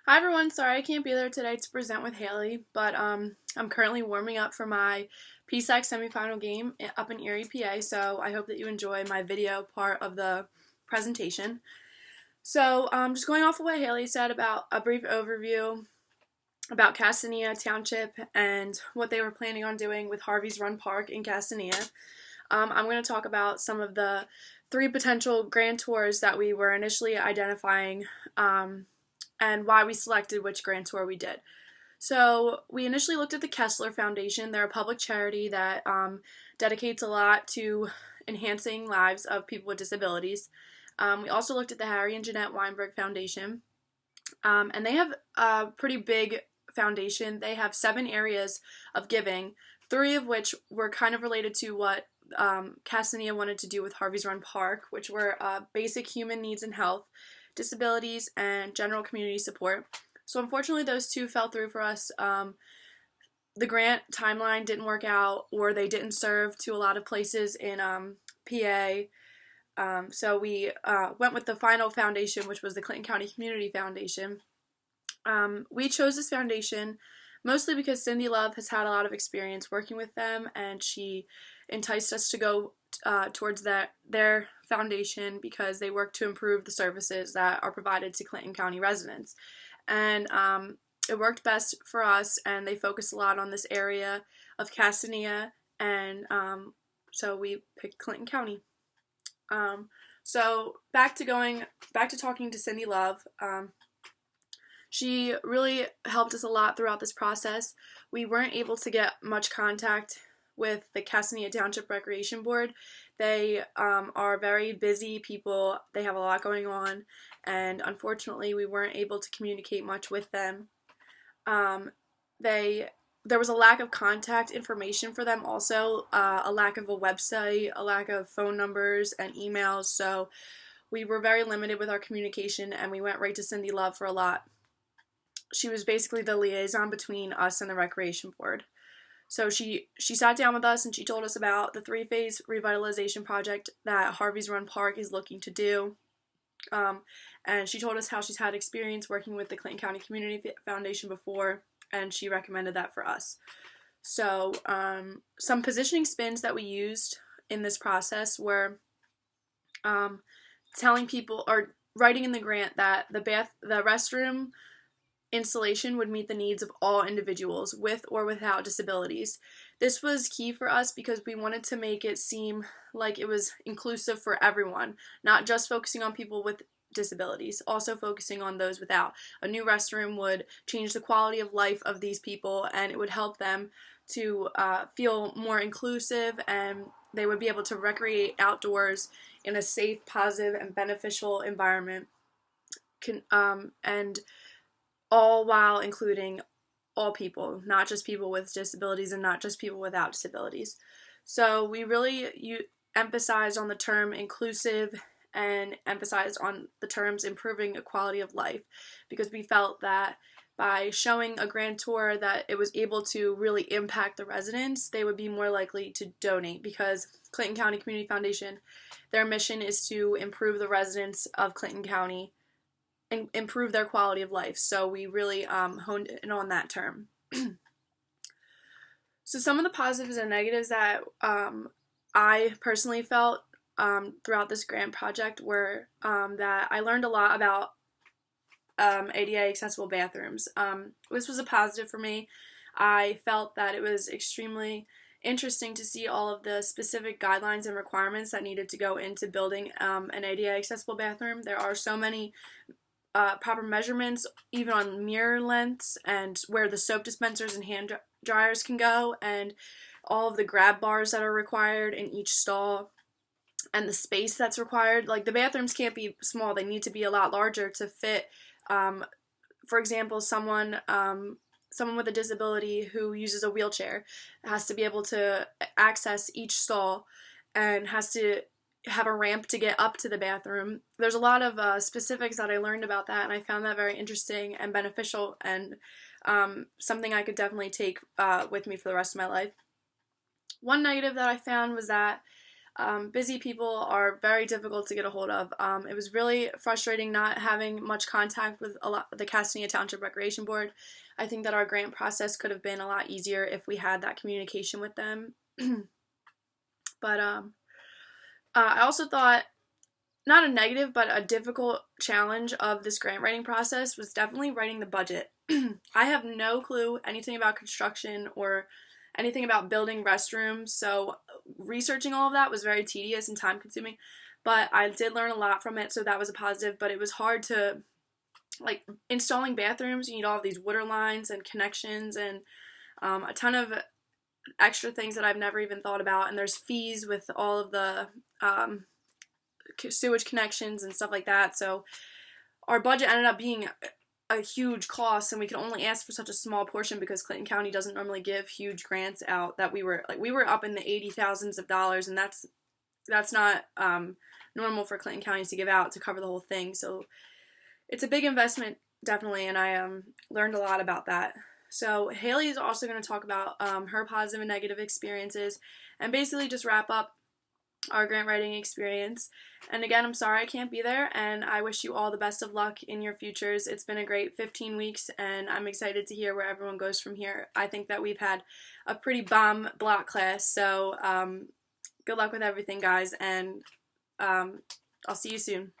Hi everyone, sorry I can't be there today to present with Haley, but I'm currently warming up for my PSAC semifinal game up in Erie, PA, so I hope that you enjoy my video part of the presentation. So just going off of what Haley said about a brief overview about Castanea Township and what they were planning on doing with Harvey's Run Park in Castanea. I'm going to talk about some of the three potential grand tours that we were initially identifying and why we selected which grand tour we did. So we initially looked at the Kessler Foundation. They're a public charity that dedicates a lot to enhancing lives of people with disabilities. We also looked at the Harry and Jeanette Weinberg Foundation, and they have a pretty big foundation. They have 7 areas of giving, 3 of which were kind of related to what Castanea wanted to do with Harvey's Run Park, which were basic human needs and health, disabilities, and general community support. So unfortunately, those 2 fell through for us. The grant timeline didn't work out, or they didn't serve to a lot of places in PA. So we went with the final foundation, which was the Clinton County Community Foundation. We chose this foundation mostly because Cindy Love has had a lot of experience working with them, and she enticed us to go towards their foundation because they work to improve the services that are provided to Clinton County residents. And it worked best for us, and they focus a lot on this area of Castanea, and so we picked Clinton County. So back to talking to Cindy Love. She really helped us a lot throughout this process. We weren't able to get much contact with the Castanea Township Recreation Board. They are very busy people. They have a lot going on, and unfortunately we weren't able to communicate much with them. There was a lack of contact information for them also, a lack of a website, a lack of phone numbers and emails, so we were very limited with our communication, and we went right to Cindy Love for a lot. She was basically the liaison between us and the Recreation Board. So she sat down with us and she told us about the 3-phase revitalization project that Harvey's Run Park is looking to do. And she told us how she's had experience working with the Clinton County Community Foundation before, and she recommended that for us. So some positioning spins that we used in this process were telling people, or writing in the grant, that the restroom installation would meet the needs of all individuals with or without disabilities. This was key for us because we wanted to make it seem like it was inclusive for everyone, not just focusing on people with disabilities, also focusing on those without. A new restroom would change the quality of life of these people, and it would help them to feel more inclusive, and they would be able to recreate outdoors in a safe, positive, and beneficial environment. And all while including all people, not just people with disabilities and not just people without disabilities. So we really emphasized on the term inclusive and emphasized on the terms improving quality of life, because we felt that by showing a grand tour that it was able to really impact the residents, they would be more likely to donate, because Clinton County Community Foundation, their mission is to improve the residents of Clinton County and improve their quality of life. So we really honed in on that term. So some of the positives and negatives that I personally felt throughout this grant project were that I learned a lot about ADA accessible bathrooms. This was a positive for me. I felt that it was extremely interesting to see all of the specific guidelines and requirements that needed to go into building an ADA accessible bathroom. There are so many proper measurements, even on mirror lengths, and where the soap dispensers and hand dryers can go, and all of the grab bars that are required in each stall, and the space that's required. Like, the bathrooms can't be small, they need to be a lot larger to fit, for example, someone with a disability who uses a wheelchair has to be able to access each stall and has to have a ramp to get up to the bathroom. There's a lot of specifics that I learned about that, and I found that very interesting and beneficial, and something I could definitely take with me for the rest of my life. One negative that I found was that Busy people are very difficult to get a hold of. It was really frustrating not having much contact with the Castania Township Recreation Board. I think that our grant process could have been a lot easier if we had that communication with them. But I also thought, not a negative, but a difficult challenge of this grant writing process was definitely writing the budget. I have no clue anything about construction or anything about building restrooms, so researching all of that was very tedious and time consuming, but I did learn a lot from it, so that was a positive. But it was hard to, like, installing bathrooms. You need all of these water lines and connections and a ton of extra things that I've never even thought about, and there's fees with all of the sewage connections and stuff like that. So our budget ended up being a huge cost, and we could only ask for such a small portion because Clinton County doesn't normally give huge grants out. That we were up in the 80,000s of dollars, and that's not normal for Clinton County to give out to cover the whole thing. So it's a big investment, definitely, and I learned a lot about that. So Haley is also going to talk about her positive and negative experiences, and basically just wrap up our grant writing experience. And again, I'm sorry I can't be there, and I wish you all the best of luck in your futures. It's been a great 15 weeks, and I'm excited to hear where everyone goes from here. I think that we've had a pretty bomb block class, so good luck with everything, guys, and I'll see you soon.